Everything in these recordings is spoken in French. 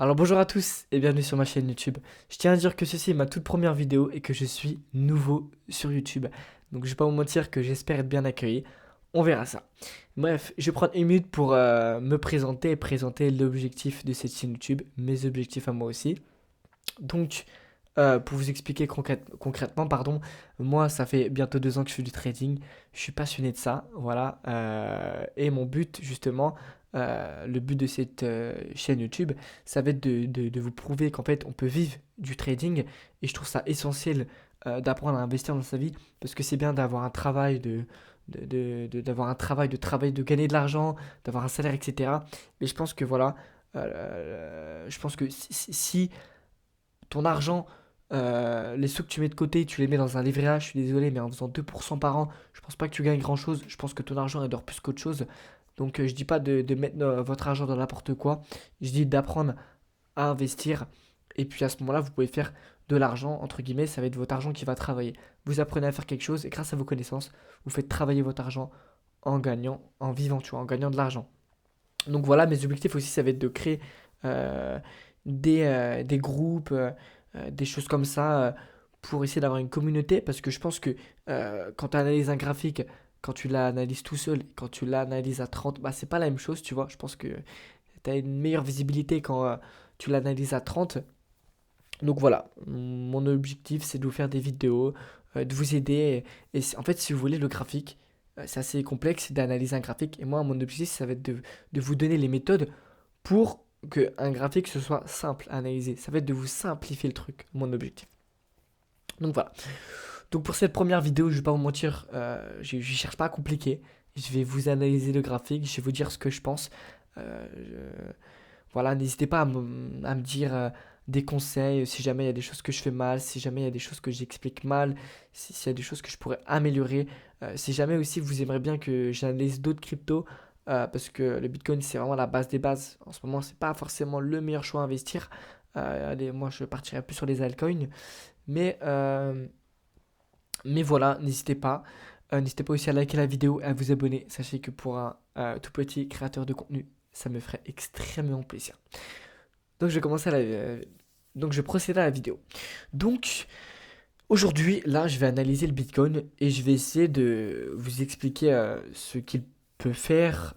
Alors bonjour à tous et bienvenue sur ma chaîne YouTube. Je tiens à dire que ceci est ma toute première vidéo et que je suis nouveau sur YouTube. Donc je vais pas vous mentir que j'espère être bien accueilli. On verra ça. Bref, je vais prendre une minute pour me présenter et présenter l'objectif de cette chaîne YouTube, mes objectifs à moi aussi. Donc pour vous expliquer concrètement, pardon, moi ça fait bientôt 2 ans que je fais du trading. Je suis passionné de ça, voilà. Et mon but justement, le but de cette chaîne YouTube, ça va être de vous prouver qu'en fait on peut vivre du trading. Et je trouve ça essentiel d'apprendre à investir dans sa vie parce que c'est bien d'avoir un travail, d'avoir un travail, de travailler, de gagner de l'argent, d'avoir un salaire, etc. Mais je pense que voilà, je pense que si ton argent, les sous que tu mets de côté, tu les mets dans un livret A, je suis désolé, mais en faisant 2% par an, je pense pas que tu gagnes grand chose. Je pense que ton argent, il dort plus qu'autre chose. Donc, je dis pas de mettre votre argent dans n'importe quoi. Je dis d'apprendre à investir. Et puis à ce moment-là, vous pouvez faire de l'argent, entre guillemets, ça va être votre argent qui va travailler. Vous apprenez à faire quelque chose et grâce à vos connaissances, vous faites travailler votre argent en gagnant, en vivant, tu vois, en gagnant de l'argent. Donc voilà, mes objectifs aussi, ça va être de créer euh, des groupes, des choses comme ça, pour essayer d'avoir une communauté, parce que je pense que quand tu analyses un graphique, quand tu l'analyses tout seul, quand tu l'analyses à 30, bah c'est pas la même chose, tu vois. Je pense que tu as une meilleure visibilité quand tu l'analyses à 30. Donc voilà, mon objectif c'est de vous faire des vidéos, de vous aider. En fait, si vous voulez, le graphique, c'est assez complexe d'analyser un graphique. Et moi, mon objectif, ça va être de vous donner les méthodes pour qu'un graphique ce soit simple à analyser. Ça va être de vous simplifier le truc, mon objectif. Donc voilà. Donc pour cette première vidéo, je vais pas vous mentir, je cherche pas à compliquer. Je vais vous analyser le graphique, je vais vous dire ce que je pense. Voilà, n'hésitez pas à me dire des conseils si jamais il y a des choses que je fais mal, si jamais il y a des choses que j'explique mal, s'il y a des choses que je pourrais améliorer. Si jamais aussi vous aimeriez bien que j'analyse d'autres cryptos, parce que le Bitcoin c'est vraiment la base des bases. En ce moment, c'est pas forcément le meilleur choix à investir. Allez, moi je partirais plus sur les altcoins. Mais, euh, mais voilà, n'hésitez pas. N'hésitez pas aussi à liker la vidéo et à vous abonner. Sachez que pour un tout petit créateur de contenu, ça me ferait extrêmement plaisir. Donc je vais commencer donc je vais procéder à la vidéo. Donc aujourd'hui, là, je vais analyser le Bitcoin et je vais essayer de vous expliquer ce qu'il peut faire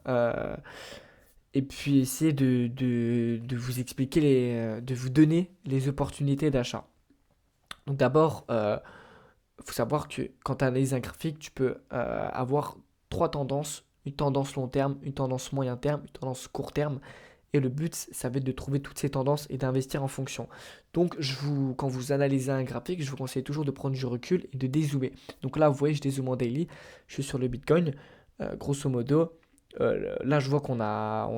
et puis essayer de vous expliquer de vous donner les opportunités d'achat. Donc d'abord, faut savoir que quand tu analyses un graphique, tu peux avoir trois tendances. Une tendance long terme, une tendance moyen terme, une tendance court terme. Et le but, ça va être de trouver toutes ces tendances et d'investir en fonction. Donc, quand vous analysez un graphique, je vous conseille toujours de prendre du recul et de dézoomer. Donc là, vous voyez, je dézoome en daily. Je suis sur le Bitcoin. Grosso modo, là, je vois on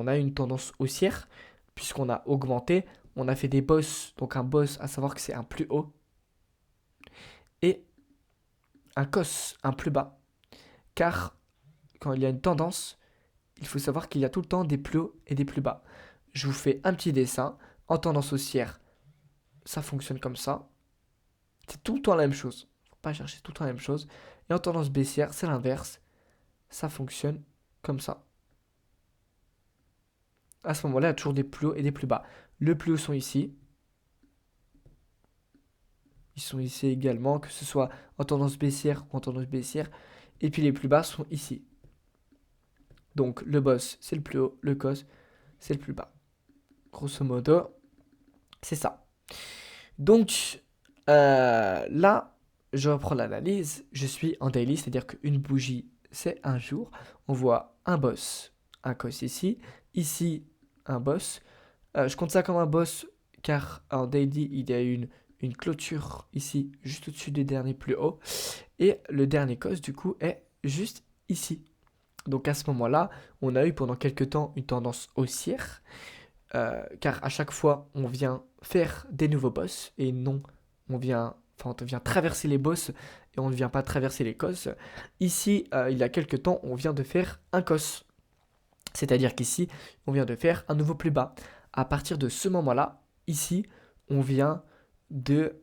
a une tendance haussière, puisqu'on a augmenté. On a fait des bosses. Donc, un boss, à savoir que c'est un plus haut. Et un cos, un plus bas. Car quand il y a une tendance, il faut savoir qu'il y a tout le temps des plus hauts et des plus bas. Je vous fais un petit dessin. En tendance haussière, ça fonctionne comme ça. C'est tout le temps la même chose. Faut pas chercher tout le temps la même chose. Et en tendance baissière, c'est l'inverse. Ça fonctionne comme ça. À ce moment-là, il y a toujours des plus hauts et des plus bas. Le plus haut sont ici. Ils sont ici également, que ce soit en tendance baissière ou en tendance baissière. Et puis les plus bas sont ici. Donc le boss, c'est le plus haut. Le cos, c'est le plus bas. Grosso modo, c'est ça. Donc là, je reprends l'analyse. Je suis en daily, c'est-à-dire qu'une bougie, c'est un jour. On voit un boss, un cos ici. Ici, un boss. Je compte ça comme un boss car en daily, il y a une clôture ici, juste au-dessus du dernier plus haut. Et le dernier cos, du coup, est juste ici. Donc à ce moment-là, on a eu pendant quelques temps une tendance haussière. Car à chaque fois, on vient faire des nouveaux boss et non, on vient traverser les boss et on ne vient pas traverser les cos. Ici, il y a quelques temps, on vient de faire un cos, c'est-à-dire qu'ici, on vient de faire un nouveau plus bas. À partir de ce moment-là, ici, on vient de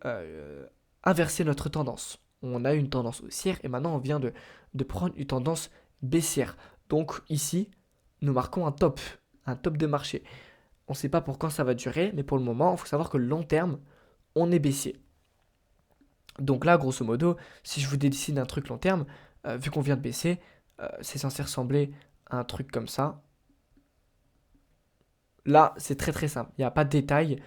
inverser notre tendance. On a une tendance haussière et maintenant on vient de prendre une tendance baissière. Donc ici, nous marquons un top de marché. on ne sait pas pour quand ça va durer, mais pour le moment, il faut savoir que long terme, on est baissier. Donc là, grosso modo, si je vous dessine un truc long terme, vu qu'on vient de baisser, c'est censé ressembler à un truc comme ça. Là, c'est très très simple. Il n'y a pas de détails.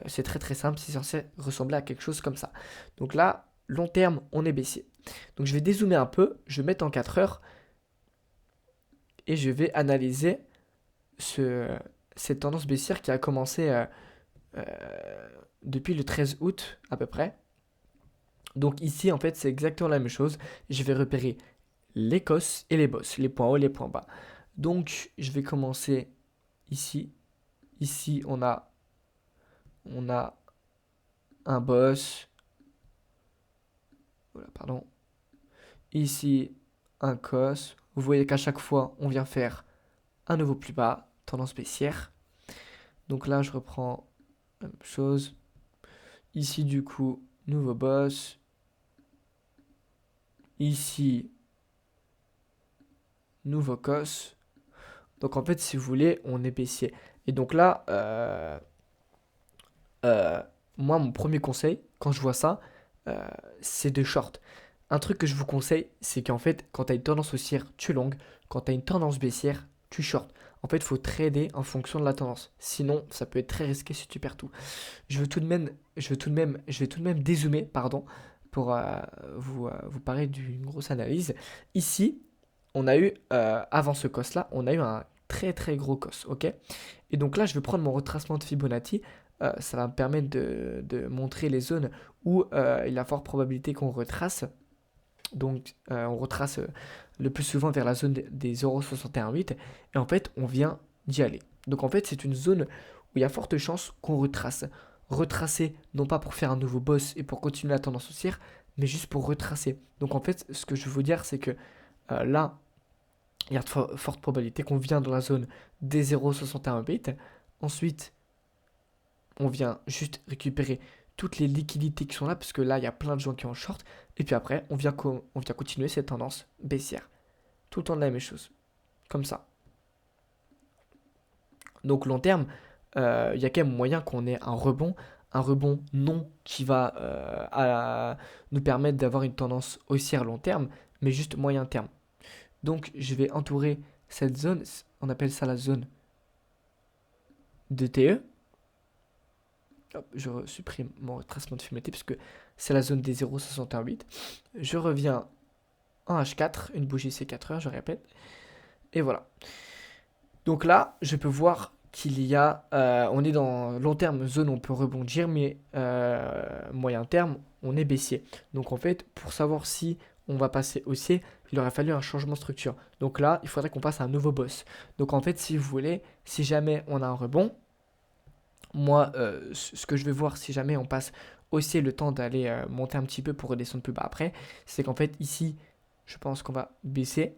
C'est très très simple. C'est censé ressembler à quelque chose comme ça. Donc là, long terme, on est baissier. Donc je vais dézoomer un peu. Je vais mettre en 4 heures. Et je vais analyser cette tendance baissière qui a commencé depuis le 13 août à peu près. Donc ici, en fait, c'est exactement la même chose. Je vais repérer les cosses et les bosses, les points hauts, les points bas. Donc, je vais commencer ici. Ici, on a un boss. Voilà, pardon. Ici, un cos. Vous voyez qu'à chaque fois, on vient faire un nouveau plus bas, tendance baissière. Donc là, je reprends la même chose. Ici, du coup, nouveau boss. Ici, nouveau cos. Donc en fait, si vous voulez, on est baissier. Et donc là, euh, moi, mon premier conseil, quand je vois ça, euh, c'est de short. Un truc que je vous conseille, c'est qu'en fait, quand tu as une tendance haussière, tu long. Quand tu as une tendance baissière, tu short. En fait, il faut trader en fonction de la tendance. Sinon, ça peut être très risqué si tu perds tout. Je vais tout de même dézoomer, pardon, pour vous parler d'une grosse analyse. Ici, on a eu, avant ce cos-là, on a eu un très très gros cos, ok? Et donc là, je vais prendre mon retracement de Fibonacci. Ça va me permettre de montrer les zones où il y a forte probabilité qu'on retrace. Donc, on retrace le plus souvent vers la zone des 0,618. Et en fait, on vient d'y aller. Donc, en fait, c'est une zone où il y a forte chance qu'on retrace. Retracer, non pas pour faire un nouveau boss et pour continuer la tendance haussière, mais juste pour retracer. Donc, en fait, ce que je veux vous dire, c'est que là, il y a de fortes probabilités qu'on vient dans la zone des 0,61 bits. Ensuite, on vient juste récupérer toutes les liquidités qui sont là, parce que là, il y a plein de gens qui ont short. Et puis après, on vient continuer cette tendance baissière. Tout le temps de la même chose. Comme ça. Donc long terme, il y a quand même moyen qu'on ait un rebond. Un rebond non qui va nous permettre d'avoir une tendance haussière long terme, mais juste moyen terme. Donc je vais entourer cette zone, on appelle ça la zone de TE. Hop, je supprime mon retracement de Fibonacci parce que c'est la zone des 0,618. Je reviens en H4, une bougie C4 heures, je répète. Et voilà. Donc là, je peux voir qu'il y a, on est dans long terme, zone où on peut rebondir, mais moyen terme, on est baissier. Donc en fait, pour savoir si on va passer haussier, il aurait fallu un changement de structure. Donc là, il faudrait qu'on passe à un nouveau boss. Donc en fait, si vous voulez, si jamais on a un rebond, moi, ce que je vais voir si jamais on passe haussier le temps d'aller monter un petit peu pour redescendre plus bas après, c'est qu'en fait ici, je pense qu'on va baisser.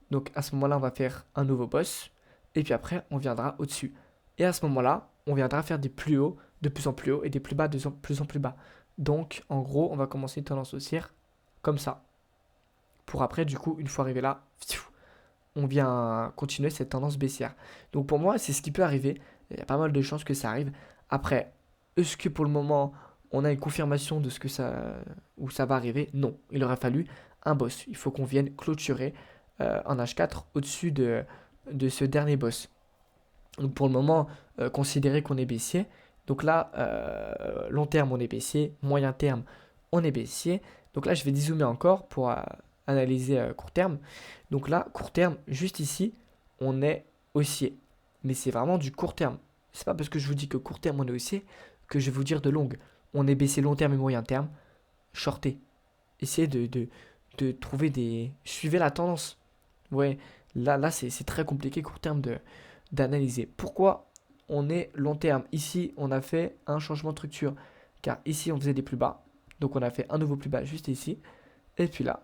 Donc à ce moment-là, on va faire un nouveau boss. Et puis après, on viendra au-dessus. Et à ce moment-là, on viendra faire des plus hauts, de plus en plus hauts, et des plus bas de plus en plus bas. Donc en gros, on va commencer une tendance haussière comme ça. Pour après, du coup, une fois arrivé là, on vient continuer cette tendance baissière. Donc pour moi, c'est ce qui peut arriver. Il y a pas mal de chances que ça arrive. Après, est-ce que pour le moment, on a une confirmation de ce que ça, où ça va arriver? Non. Il aurait fallu un boss. Il faut qu'on vienne clôturer en H4 au-dessus de ce dernier boss. Donc pour le moment, considérez qu'on est baissier. Donc là, long terme, on est baissier. Moyen terme, on est baissier. Donc là, je vais dézoomer encore pour analyser court terme. Donc là, court terme, juste ici, on est haussier. Mais c'est vraiment du court terme. C'est pas parce que je vous dis que court terme, on est haussier que je vais vous dire de longue. On est baissier long terme et moyen terme. Shortez. Essayez de trouver des... Suivez la tendance. Ouais, là c'est très compliqué court terme d'analyser. Pourquoi on est long terme? Ici, on a fait un changement de structure. Car ici, on faisait des plus bas. Donc on a fait un nouveau plus bas juste ici. Et puis là,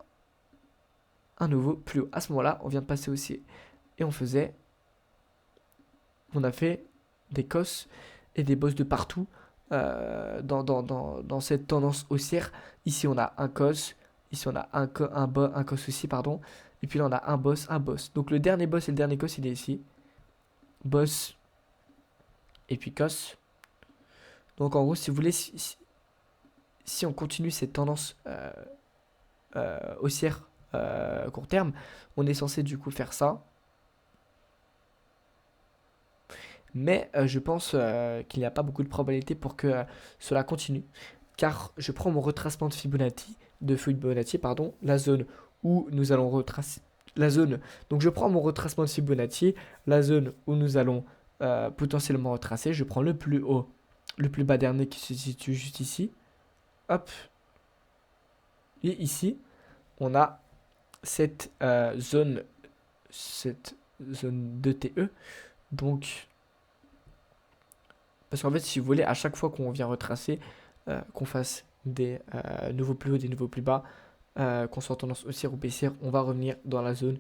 un nouveau plus haut. À ce moment-là, on vient de passer aussi. Et on a fait des cos et des bosses de partout dans cette tendance haussière. Ici, on a un cos. Ici, on a un cos aussi, pardon. Et puis là, on a un boss, un boss. Donc le dernier boss et le dernier cos, il est ici. Boss, et puis cos. Donc en gros, si vous voulez, si on continue cette tendance haussière court terme, on est censé du coup faire ça. Mais je pense qu'il n'y a pas beaucoup de probabilité pour que cela continue. Car je prends mon retracement de Fibonacci, pardon, la zone où nous allons retracer. La zone. Donc je prends mon retracement de Fibonacci, la zone où nous allons potentiellement retracer. Je prends le plus haut, le plus bas dernier qui se situe juste ici. Hop. Et ici, on a cette zone de TE. Donc, parce qu'en fait, si vous voulez, à chaque fois qu'on vient retracer, qu'on fasse des nouveaux plus hauts, des nouveaux plus bas, qu'on soit en tendance haussière ou baissière, on va revenir dans la zone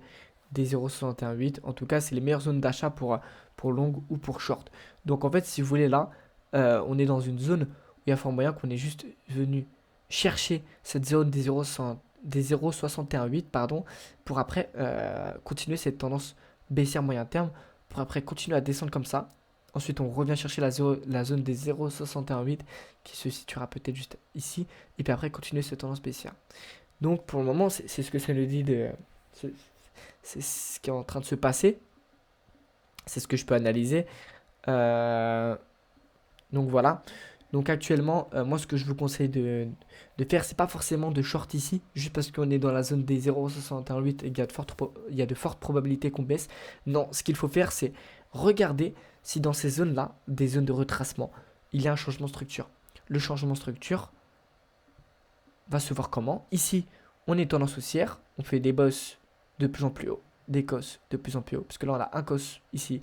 des 0,618. En tout cas, c'est les meilleures zones d'achat pour long ou pour short. Donc en fait, si vous voulez, là, on est dans une zone où il y a fort moyen qu'on est juste venu chercher cette zone des 0,618, pardon, pour après continuer cette tendance baissière moyen terme, pour après continuer à descendre comme ça. Ensuite, on revient chercher la zone des 0,618 qui se situera peut-être juste ici. Et puis après, continuer cette tendance baissière. Donc, pour le moment, c'est ce que ça nous dit de. C'est ce qui est en train de se passer. C'est ce que je peux analyser. Donc, voilà. Donc, actuellement, moi, ce que je vous conseille de faire, c'est pas forcément de short ici, juste parce qu'on est dans la zone des 0,618 et qu'il y a de fortes probabilités qu'on baisse. Non, ce qu'il faut faire, c'est regarder si dans ces zones-là, des zones de retracement, il y a un changement de structure. Le changement de structure va se voir comment? Ici, on est tendance haussière, on fait des bosses de plus en plus haut, des cos de plus en plus haut, parce que là on a un cos ici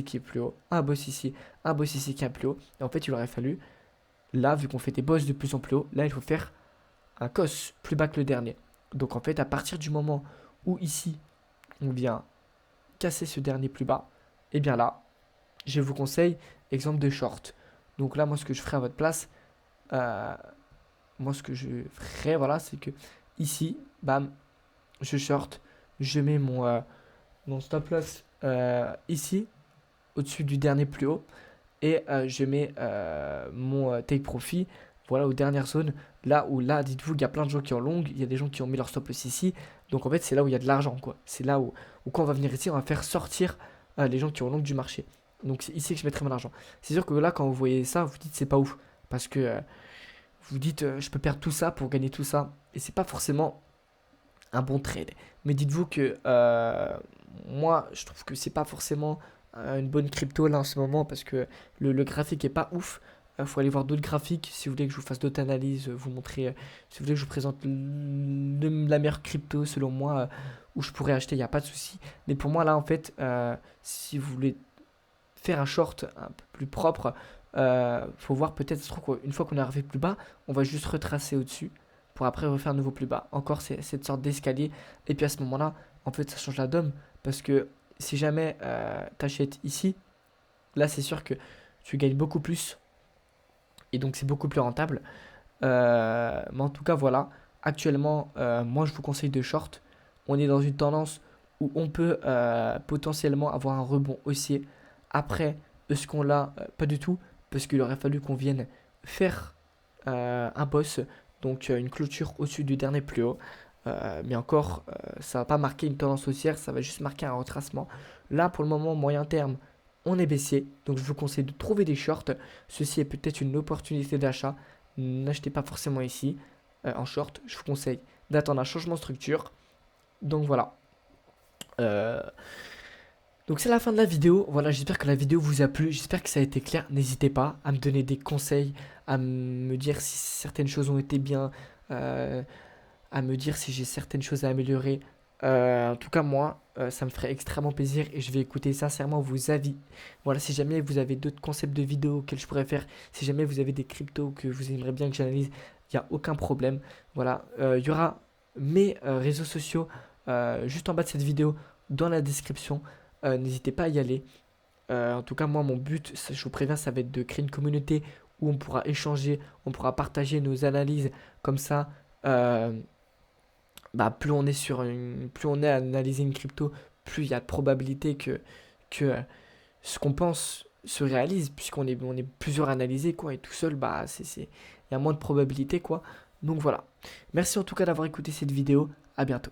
qui est plus haut, un boss ici qui est plus haut, et en fait il aurait fallu, là vu qu'on fait des bosses de plus en plus haut, là il faut faire un cos plus bas que le dernier. Donc en fait à partir du moment où ici on vient casser ce dernier plus bas, et bien là, je vous conseille exemple de short. Donc là moi ce que je ferai à votre place, moi ce que je ferais voilà c'est que ici, bam, je short, je mets mon stop loss ici, au-dessus du dernier plus haut, et je mets mon take profit, voilà, aux dernières zones, là où, là, dites-vous qu'il y a plein de gens qui ont long, il y a des gens qui ont mis leur stop loss ici, donc en fait, c'est là où il y a de l'argent, quoi. C'est là où quand on va venir ici, on va faire sortir les gens qui ont long du marché. Donc c'est ici que je mettrai mon argent. C'est sûr que là, quand vous voyez ça, vous dites c'est pas ouf, parce que vous dites je peux perdre tout ça pour gagner tout ça, et c'est pas forcément un bon trade. Mais dites-vous que moi, je trouve que c'est pas forcément une bonne crypto là en ce moment parce que le graphique est pas ouf. Faut aller voir d'autres graphiques si vous voulez que je vous fasse d'autres analyses, vous montrer, si vous voulez que je vous présente la meilleure crypto selon moi où je pourrais acheter, il n'y a pas de souci. Mais pour moi là en fait, si vous voulez faire un short un peu plus propre, faut voir peut-être, une fois qu'on est arrivé plus bas, on va juste retracer au-dessus pour après refaire un nouveau plus bas. Encore cette sorte d'escalier. Et puis à ce moment-là, en fait, ça change la donne parce que si jamais tu achètes ici, là c'est sûr que tu gagnes beaucoup plus et donc c'est beaucoup plus rentable. Mais en tout cas, voilà. Actuellement, moi je vous conseille de short. On est dans une tendance où on peut potentiellement avoir un rebond haussier. Après, est-ce qu'on l'a? Pas du tout, parce qu'il aurait fallu qu'on vienne faire un boss, donc une clôture au-dessus du dernier plus haut. Mais encore, ça va pas marquer une tendance haussière, ça va juste marquer un retracement. Là, pour le moment, moyen terme, on est baissier, donc je vous conseille de trouver des shorts. Ceci est peut-être une opportunité d'achat. N'achetez pas forcément ici en short. Je vous conseille d'attendre un changement de structure. Donc voilà. Euh, donc c'est la fin de la vidéo. Voilà, j'espère que la vidéo vous a plu. J'espère que ça a été clair. N'hésitez pas à me donner des conseils, à me dire si certaines choses ont été bien, euh, à me dire si j'ai certaines choses à améliorer. En tout cas, moi, ça me ferait extrêmement plaisir et je vais écouter sincèrement vos avis. Voilà, si jamais vous avez d'autres concepts de vidéos auxquels je pourrais faire, si jamais vous avez des cryptos que vous aimeriez bien que j'analyse, il n'y a aucun problème. Voilà, il y aura mes réseaux sociaux juste en bas de cette vidéo dans la description. N'hésitez pas à y aller. En tout cas, moi, mon but, je vous préviens, ça va être de créer une communauté où on pourra échanger, on pourra partager nos analyses. Comme ça, bah, plus on est à analyser une crypto, plus il y a de probabilité que ce qu'on pense se réalise, on est plusieurs à analyser, quoi, et tout seul, bah, il y a moins de probabilité, quoi. Donc voilà. Merci en tout cas d'avoir écouté cette vidéo, à bientôt.